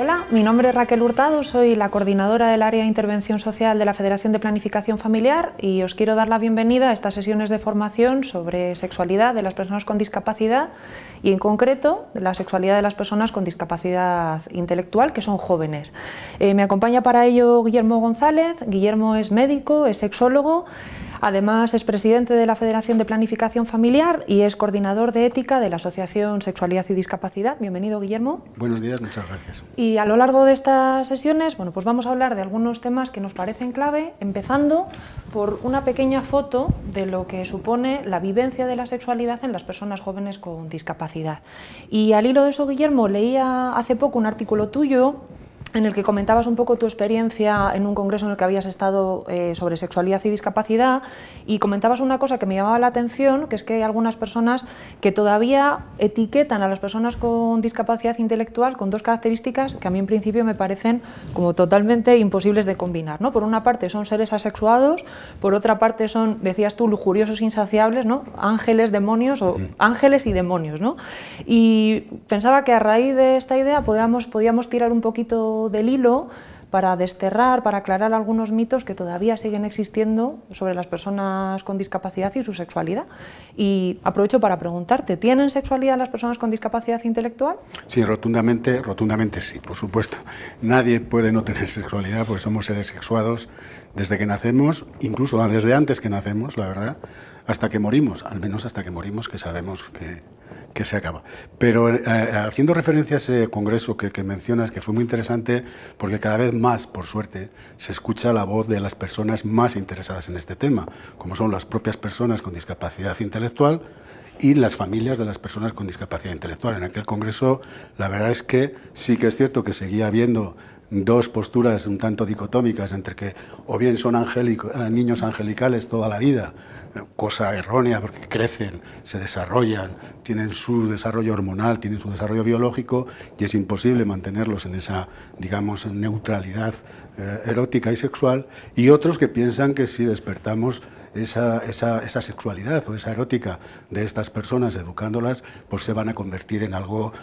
Hola, mi nombre es Raquel Hurtado, soy la coordinadora del área de intervención social de la Federación de Planificación Familiar y os quiero dar la bienvenida a estas sesiones de formación sobre sexualidad de las personas con discapacidad y en concreto la sexualidad de las personas con discapacidad intelectual que son jóvenes. Me acompaña para ello Guillermo González. Guillermo es médico, es sexólogo. Además es presidente de la Federación de Planificación Familiar y es coordinador de ética de la Asociación Sexualidad y Discapacidad. Bienvenido, Guillermo. Buenos días, muchas gracias. Y a lo largo de estas sesiones, bueno, pues vamos a hablar de algunos temas que nos parecen clave, empezando por una pequeña foto de lo que supone la vivencia de la sexualidad en las personas jóvenes con discapacidad. Y al hilo de eso, Guillermo, leía hace poco un artículo tuyo en el que comentabas un poco tu experiencia en un congreso en el que habías estado sobre sexualidad y discapacidad, y comentabas una cosa que me llamaba la atención, que es que hay algunas personas que todavía etiquetan a las personas con discapacidad intelectual con dos características que a mí en principio me parecen como totalmente imposibles de combinar, ¿no? Por una parte son seres asexuados, por otra parte son, decías tú, lujuriosos insaciables, ¿no? Ángeles, demonios o ángeles y demonios, ¿no? Y pensaba que a raíz de esta idea podíamos tirar un poquito del hilo para desterrar, para aclarar algunos mitos que todavía siguen existiendo sobre las personas con discapacidad y su sexualidad. Y aprovecho para preguntarte, ¿tienen sexualidad las personas con discapacidad intelectual? Sí, rotundamente sí, por supuesto. Nadie puede no tener sexualidad porque somos seres sexuados desde que nacemos, incluso desde antes que nacemos, la verdad, hasta que morimos, al menos hasta que morimos, que sabemos que se acaba. Pero haciendo referencia a ese congreso que mencionas, que fue muy interesante, porque cada vez más, por suerte, se escucha la voz de las personas más interesadas en este tema, como son las propias personas con discapacidad intelectual y las familias de las personas con discapacidad intelectual. En aquel congreso, la verdad es que sí que es cierto que seguía habiendo dos posturas un tanto dicotómicas entre que o bien son niños angelicales toda la vida, cosa errónea porque crecen, se desarrollan, tienen su desarrollo hormonal, tienen su desarrollo biológico y es imposible mantenerlos en esa, digamos, neutralidad erótica y sexual, y otros que piensan que si despertamos esa sexualidad o esa erótica de estas personas educándolas, pues se van a convertir en algo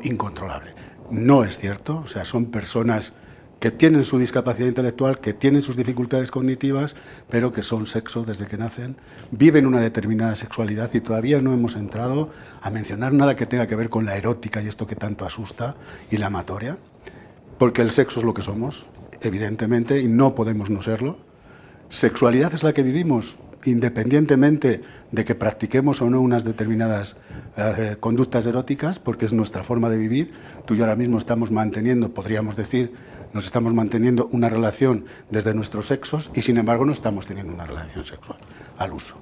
incontrolable. No es cierto, o sea, son personas que tienen su discapacidad intelectual, que tienen sus dificultades cognitivas, pero que son sexo desde que nacen, viven una determinada sexualidad y todavía no hemos entrado a mencionar nada que tenga que ver con la erótica y esto que tanto asusta y la amatoria, porque el sexo es lo que somos, evidentemente, y no podemos no serlo. Sexualidad es la que vivimos, independientemente de que practiquemos o no unas determinadas conductas eróticas, porque es nuestra forma de vivir. Tú y yo ahora mismo estamos manteniendo, podríamos decir, nos estamos manteniendo una relación desde nuestros sexos y sin embargo no estamos teniendo una relación sexual al uso.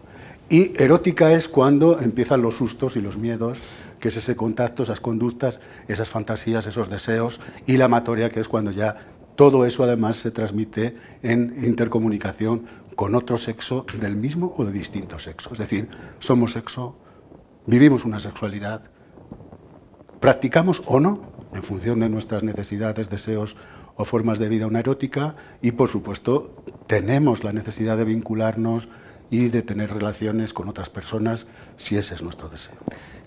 Y erótica es cuando empiezan los sustos y los miedos, que es ese contacto, esas conductas, esas fantasías, esos deseos, y la amatoria, que es cuando ya todo eso además se transmite en intercomunicación con otro sexo del mismo o de distinto sexo. Es decir, somos sexo, vivimos una sexualidad, practicamos o no, en función de nuestras necesidades, deseos o formas de vida, una erótica, y por supuesto tenemos la necesidad de vincularnos y de tener relaciones con otras personas si ese es nuestro deseo.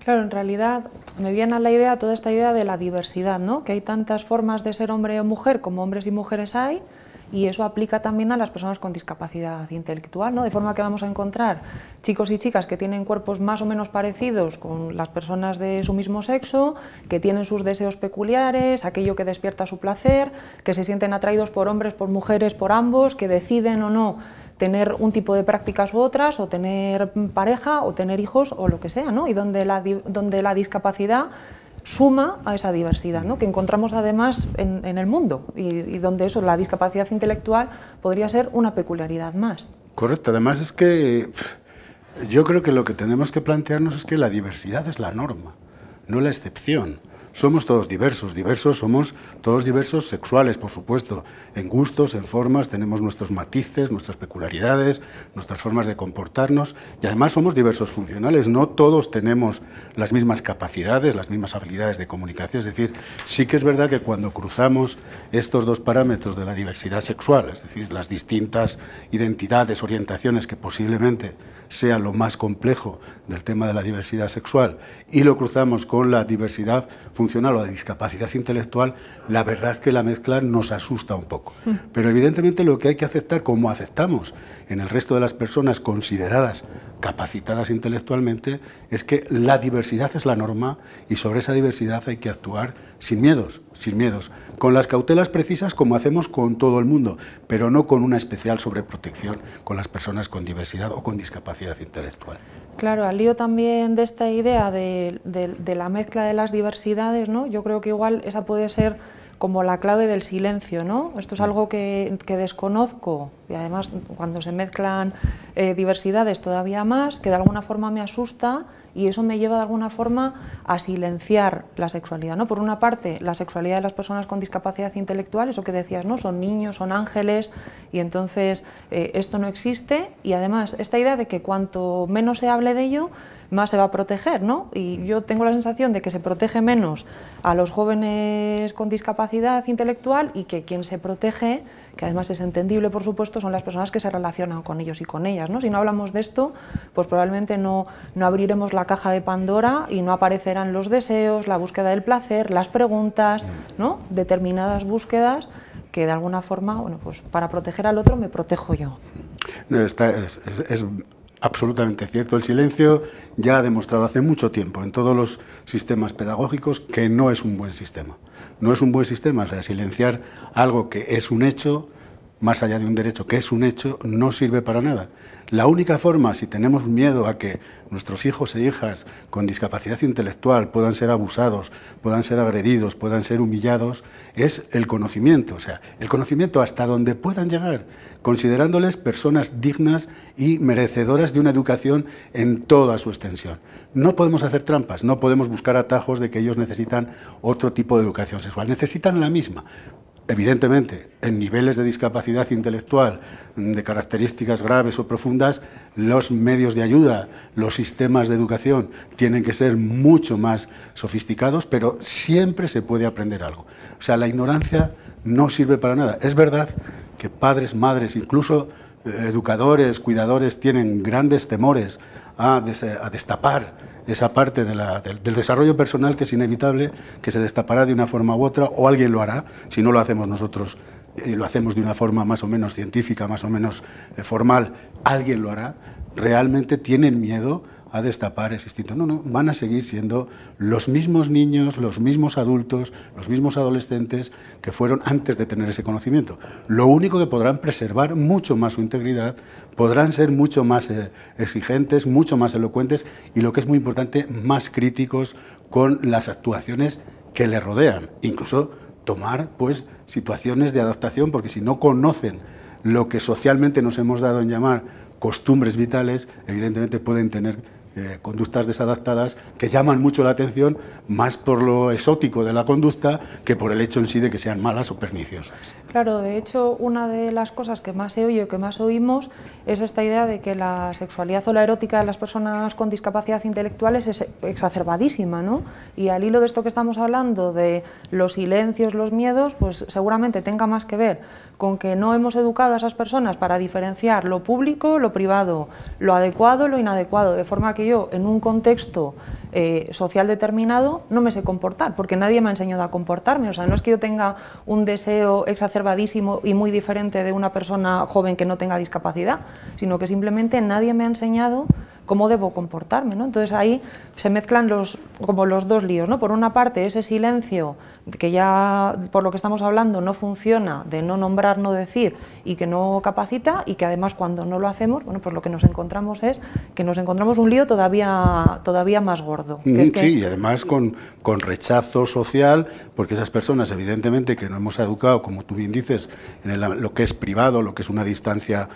Claro, en realidad me viene a la idea toda esta idea de la diversidad, ¿no? Que hay tantas formas de ser hombre o mujer como hombres y mujeres hay, y eso aplica también a las personas con discapacidad intelectual, ¿no? De forma que vamos a encontrar chicos y chicas que tienen cuerpos más o menos parecidos con las personas de su mismo sexo, que tienen sus deseos peculiares, aquello que despierta su placer, que se sienten atraídos por hombres, por mujeres, por ambos, que deciden o no tener un tipo de prácticas u otras, o tener pareja, o tener hijos, o lo que sea, ¿no? Y donde la discapacidad suma a esa diversidad, ¿no? Que encontramos además en el mundo, y donde eso, la discapacidad intelectual podría ser una peculiaridad más. Correcto, además es que yo creo que lo que tenemos que plantearnos es que la diversidad es la norma, no la excepción. Somos todos diversos, somos todos diversos sexuales, por supuesto, en gustos, en formas, tenemos nuestros matices, nuestras peculiaridades, nuestras formas de comportarnos, y además somos diversos funcionales, no todos tenemos las mismas capacidades, las mismas habilidades de comunicación. Es decir, sí que es verdad que cuando cruzamos estos dos parámetros de la diversidad sexual, es decir, las distintas identidades, orientaciones, que posiblemente sea lo más complejo del tema de la diversidad sexual, y lo cruzamos con la diversidad funcional o de discapacidad intelectual, la verdad es que la mezcla nos asusta un poco. Pero evidentemente lo que hay que aceptar, como aceptamos en el resto de las personas consideradas capacitadas intelectualmente, es que la diversidad es la norma y sobre esa diversidad hay que actuar sin miedos, con las cautelas precisas como hacemos con todo el mundo, pero no con una especial sobreprotección con las personas con diversidad o con discapacidad intelectual. Claro, al lío también de esta idea de la mezcla de las diversidades, ¿no? Yo creo que igual esa puede ser como la clave del silencio, ¿no? Esto es algo que desconozco y además cuando se mezclan diversidades todavía más, que de alguna forma me asusta y eso me lleva de alguna forma a silenciar la sexualidad, ¿no? Por una parte, la sexualidad de las personas con discapacidad intelectual, eso que decías, ¿no? Son niños, son ángeles y entonces esto no existe y además esta idea de que cuanto menos se hable de ello, más se va a proteger, ¿no? Y yo tengo la sensación de que se protege menos a los jóvenes con discapacidad intelectual y que quien se protege, que además es entendible, por supuesto, son las personas que se relacionan con ellos y con ellas, ¿no? Si no hablamos de esto, pues probablemente no abriremos la caja de Pandora y no aparecerán los deseos, la búsqueda del placer, las preguntas, ¿no? Determinadas búsquedas que de alguna forma, bueno, pues para proteger al otro me protejo yo. No, es absolutamente cierto. El silencio ya ha demostrado hace mucho tiempo en todos los sistemas pedagógicos que no es un buen sistema. No es un buen sistema, o sea, silenciar algo que es un hecho, más allá de un derecho que es un hecho, no sirve para nada. La única forma, si tenemos miedo a que nuestros hijos e hijas con discapacidad intelectual puedan ser abusados, puedan ser agredidos, puedan ser humillados, es el conocimiento, o sea, el conocimiento hasta donde puedan llegar, considerándoles personas dignas y merecedoras de una educación en toda su extensión. No podemos hacer trampas, no podemos buscar atajos de que ellos necesitan otro tipo de educación sexual, necesitan la misma. Evidentemente, en niveles de discapacidad intelectual, de características graves o profundas, los medios de ayuda, los sistemas de educación tienen que ser mucho más sofisticados, pero siempre se puede aprender algo. O sea, la ignorancia no sirve para nada. Es verdad que padres, madres, incluso educadores, cuidadores, tienen grandes temores a destapar esa parte del desarrollo personal que es inevitable, que se destapará de una forma u otra, o alguien lo hará, si no lo hacemos nosotros, lo hacemos de una forma más o menos científica, más o menos formal, alguien lo hará. Realmente tienen miedo a destapar ese instinto. No, van a seguir siendo los mismos niños, los mismos adultos, los mismos adolescentes que fueron antes de tener ese conocimiento. Lo único que podrán preservar mucho más su integridad, podrán ser mucho más exigentes, mucho más elocuentes y, lo que es muy importante, más críticos con las actuaciones que les rodean. Incluso tomar pues situaciones de adaptación, porque si no conocen lo que socialmente nos hemos dado en llamar costumbres vitales, evidentemente pueden tener conductas desadaptadas que llaman mucho la atención, más por lo exótico de la conducta que por el hecho en sí de que sean malas o perniciosas. Claro, de hecho, una de las cosas que más se oye o que más oímos es esta idea de que la sexualidad o la erótica de las personas con discapacidad intelectual es exacerbadísima, ¿no? Y al hilo de esto que estamos hablando, de los silencios, los miedos, pues seguramente tenga más que ver con que no hemos educado a esas personas para diferenciar lo público, lo privado, lo adecuado, lo inadecuado, de forma que yo, en un contexto social determinado, no me sé comportar, porque nadie me ha enseñado a comportarme. O sea, no es que yo tenga un deseo exacerbadísimo y muy diferente de una persona joven que no tenga discapacidad, sino que simplemente nadie me ha enseñado cómo debo comportarme, ¿no? Entonces ahí se mezclan como los dos líos, ¿no? Por una parte, ese silencio que ya, por lo que estamos hablando, no funciona, de no nombrar, no decir, y que no capacita, y que además cuando no lo hacemos, bueno, pues lo que nos encontramos es que nos encontramos un lío todavía más gordo. Que es que... Sí, y además con rechazo social, porque esas personas, evidentemente, que no hemos educado, como tú bien dices, en lo que es privado, lo que es una distancia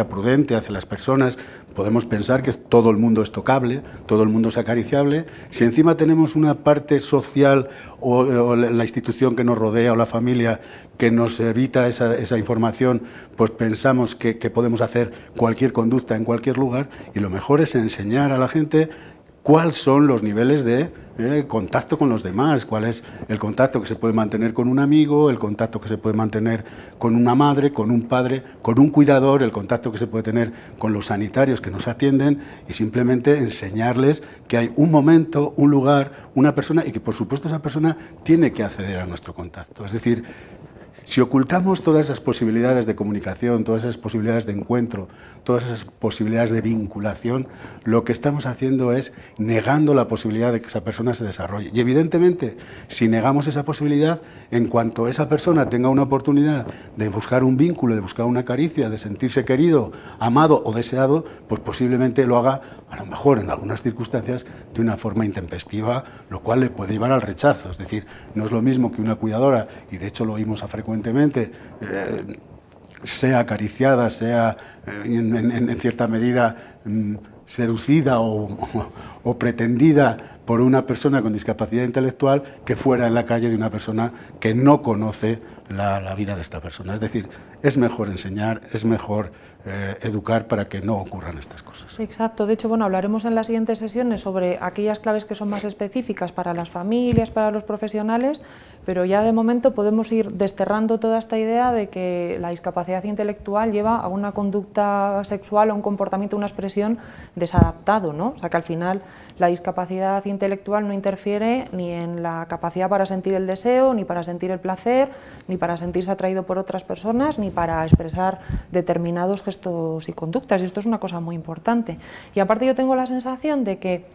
prudente hacia las personas, podemos pensar que todo el mundo es tocable, todo el mundo es acariciable. Si encima tenemos una parte social o la institución que nos rodea o la familia que nos evita esa información, pues pensamos que podemos hacer cualquier conducta en cualquier lugar, y lo mejor es enseñar a la gente cuáles son los niveles de contacto con los demás, cuál es el contacto que se puede mantener con un amigo, el contacto que se puede mantener con una madre, con un padre, con un cuidador, el contacto que se puede tener con los sanitarios que nos atienden, y simplemente enseñarles que hay un momento, un lugar, una persona, y que por supuesto esa persona tiene que acceder a nuestro contacto. Es decir, si ocultamos todas esas posibilidades de comunicación, todas esas posibilidades de encuentro, todas esas posibilidades de vinculación, lo que estamos haciendo es negando la posibilidad de que esa persona se desarrolle. Y evidentemente, si negamos esa posibilidad, en cuanto esa persona tenga una oportunidad de buscar un vínculo, de buscar una caricia, de sentirse querido, amado o deseado, pues posiblemente lo haga, a lo mejor en algunas circunstancias, de una forma intempestiva, lo cual le puede llevar al rechazo. Es decir, no es lo mismo que una cuidadora, y de hecho lo oímos frecuentemente, sea acariciada, sea en cierta medida seducida o pretendida por una persona con discapacidad intelectual, que fuera en la calle de una persona que no conoce la vida de esta persona. Es decir, es mejor enseñar, es mejor educar para que no ocurran estas cosas. Exacto. De hecho, bueno, hablaremos en las siguientes sesiones sobre aquellas claves que son más específicas para las familias, para los profesionales, pero ya de momento podemos ir desterrando toda esta idea de que la discapacidad intelectual lleva a una conducta sexual, a un comportamiento, una expresión desadaptado, ¿no? O sea, que al final la discapacidad intelectual no interfiere ni en la capacidad para sentir el deseo, ni para sentir el placer, ni para sentirse atraído por otras personas, ni para expresar determinados gestos y conductas, y esto es una cosa muy importante. Y aparte yo tengo la sensación de que,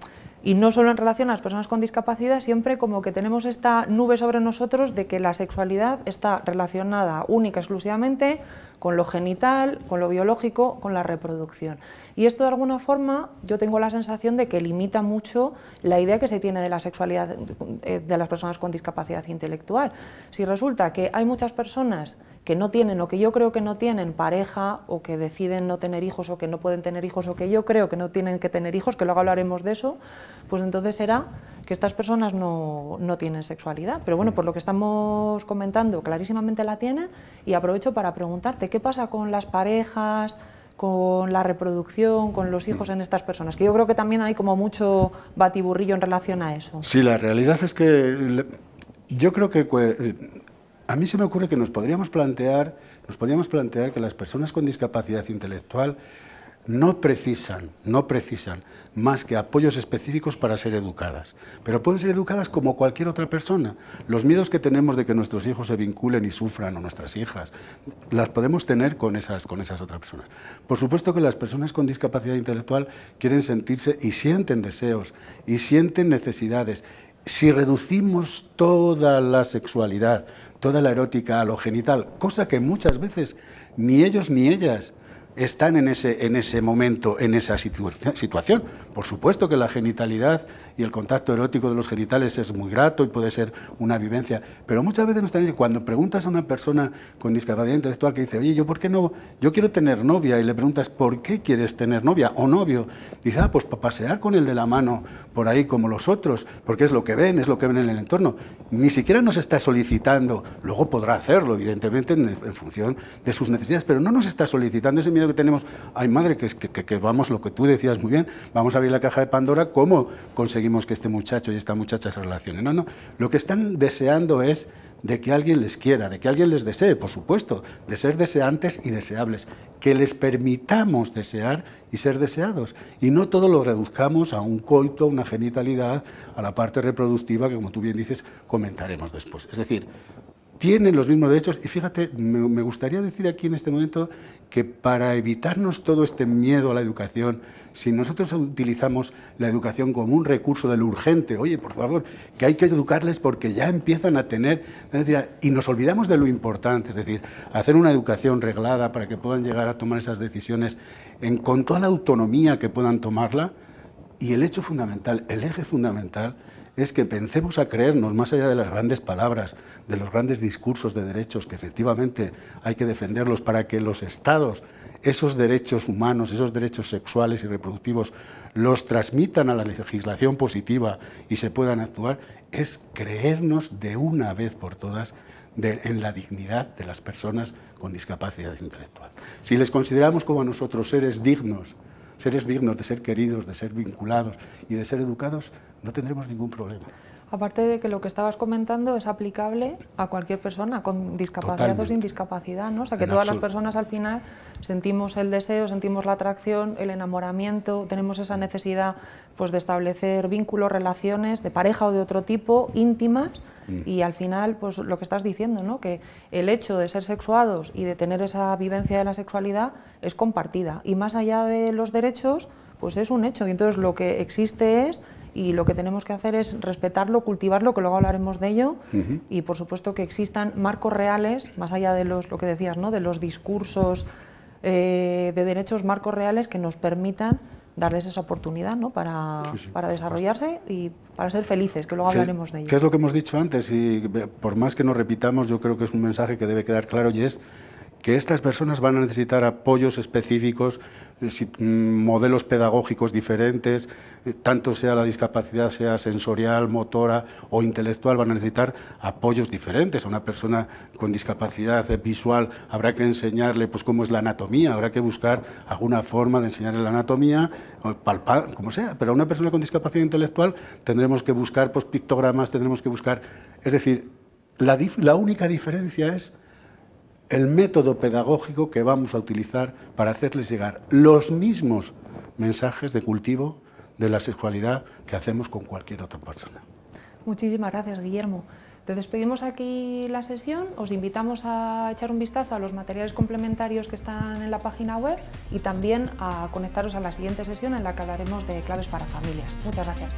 y no solo en relación a las personas con discapacidad, siempre como que tenemos esta nube sobre nosotros de que la sexualidad está relacionada única y exclusivamente con lo genital, con lo biológico, con la reproducción. Y esto de alguna forma yo tengo la sensación de que limita mucho la idea que se tiene de la sexualidad de las personas con discapacidad intelectual. Si resulta que hay muchas personas que no tienen, o que yo creo que no tienen pareja, o que deciden no tener hijos, o que no pueden tener hijos, o que yo creo que no tienen que tener hijos, que luego hablaremos de eso, pues entonces será que estas personas no tienen sexualidad. Pero bueno, por lo que estamos comentando, clarísimamente la tienen, y aprovecho para preguntarte, ¿qué pasa con las parejas, con la reproducción, con los hijos en estas personas? Que yo creo que también hay como mucho batiburrillo en relación a eso. Sí, la realidad es que yo creo que a mí se me ocurre que nos podríamos plantear que las personas con discapacidad intelectual no precisan más que apoyos específicos para ser educadas, pero pueden ser educadas como cualquier otra persona. Los miedos que tenemos de que nuestros hijos se vinculen y sufran, o nuestras hijas, las podemos tener con esas otras personas. Por supuesto que las personas con discapacidad intelectual quieren sentirse y sienten deseos y sienten necesidades. Si reducimos toda la sexualidad, toda la erótica a lo genital, cosa que muchas veces ni ellos ni ellas están en ese momento, en esa situación. Por supuesto que la genitalidad y el contacto erótico de los genitales es muy grato y puede ser una vivencia, pero muchas veces cuando preguntas a una persona con discapacidad intelectual que dice, oye, ¿yo por qué no? Yo quiero tener novia, y le preguntas, ¿por qué quieres tener novia o novio? Dice, pues para pasear con el de la mano por ahí como los otros, porque es lo que ven en el entorno. Ni siquiera nos está solicitando, luego podrá hacerlo, evidentemente, en función de sus necesidades, pero no nos está solicitando ese miedo que tenemos. Ay, madre, que vamos, lo que tú decías muy bien, vamos a abrir la caja de Pandora, ¿cómo conseguimos que este muchacho y esta muchacha se relacionen? No, lo que están deseando es de que alguien les quiera, de que alguien les desee, por supuesto, de ser deseantes y deseables, que les permitamos desear y ser deseados, y no todo lo reduzcamos a un coito, a una genitalidad, a la parte reproductiva, que como tú bien dices, comentaremos después. Es decir, tienen los mismos derechos, y fíjate, me gustaría decir aquí en este momento que para evitarnos todo este miedo a la educación, si nosotros utilizamos la educación como un recurso de lo urgente, oye, por favor, que hay que educarles porque ya empiezan a tener necesidad, y nos olvidamos de lo importante, es decir, hacer una educación reglada para que puedan llegar a tomar esas decisiones con toda la autonomía que puedan tomarla, y el hecho fundamental, el eje fundamental, es que pensemos a creernos, más allá de las grandes palabras, de los grandes discursos de derechos, que efectivamente hay que defenderlos para que los Estados, esos derechos humanos, esos derechos sexuales y reproductivos, los transmitan a la legislación positiva y se puedan actuar, es creernos de una vez por todas en la dignidad de las personas con discapacidad intelectual. Si les consideramos como a nosotros seres dignos, seres dignos, de ser queridos, de ser vinculados y de ser educados, no tendremos ningún problema. Aparte de que lo que estabas comentando es aplicable a cualquier persona, con discapacidad o sin discapacidad, ¿no? O sea, que todas las personas al final sentimos el deseo, sentimos la atracción, el enamoramiento, tenemos esa necesidad pues, de establecer vínculos, relaciones de pareja o de otro tipo, íntimas, y al final, pues lo que estás diciendo, ¿no? Que el hecho de ser sexuados y de tener esa vivencia de la sexualidad es compartida, y más allá de los derechos, pues es un hecho, y entonces lo que existe es... Y lo que tenemos que hacer es respetarlo, cultivarlo, que luego hablaremos de ello, y por supuesto que existan marcos reales, más allá de lo que decías, ¿no? De los discursos de derechos, marcos reales que nos permitan darles esa oportunidad, ¿no? Para desarrollarse y para ser felices, que luego hablaremos de ello. ¿Qué es lo que hemos dicho antes? Y por más que nos repitamos, yo creo que es un mensaje que debe quedar claro, y es que estas personas van a necesitar apoyos específicos, modelos pedagógicos diferentes, tanto sea la discapacidad, sea sensorial, motora o intelectual, van a necesitar apoyos diferentes. A una persona con discapacidad visual habrá que enseñarle pues, cómo es la anatomía, habrá que buscar alguna forma de enseñarle la anatomía, palpar, como sea, pero a una persona con discapacidad intelectual tendremos que buscar pues, pictogramas, tendremos que buscar... Es decir, la única diferencia es el método pedagógico que vamos a utilizar para hacerles llegar los mismos mensajes de cultivo de la sexualidad que hacemos con cualquier otra persona. Muchísimas gracias, Guillermo. Te despedimos aquí la sesión, os invitamos a echar un vistazo a los materiales complementarios que están en la página web y también a conectaros a la siguiente sesión en la que hablaremos de claves para familias. Muchas gracias.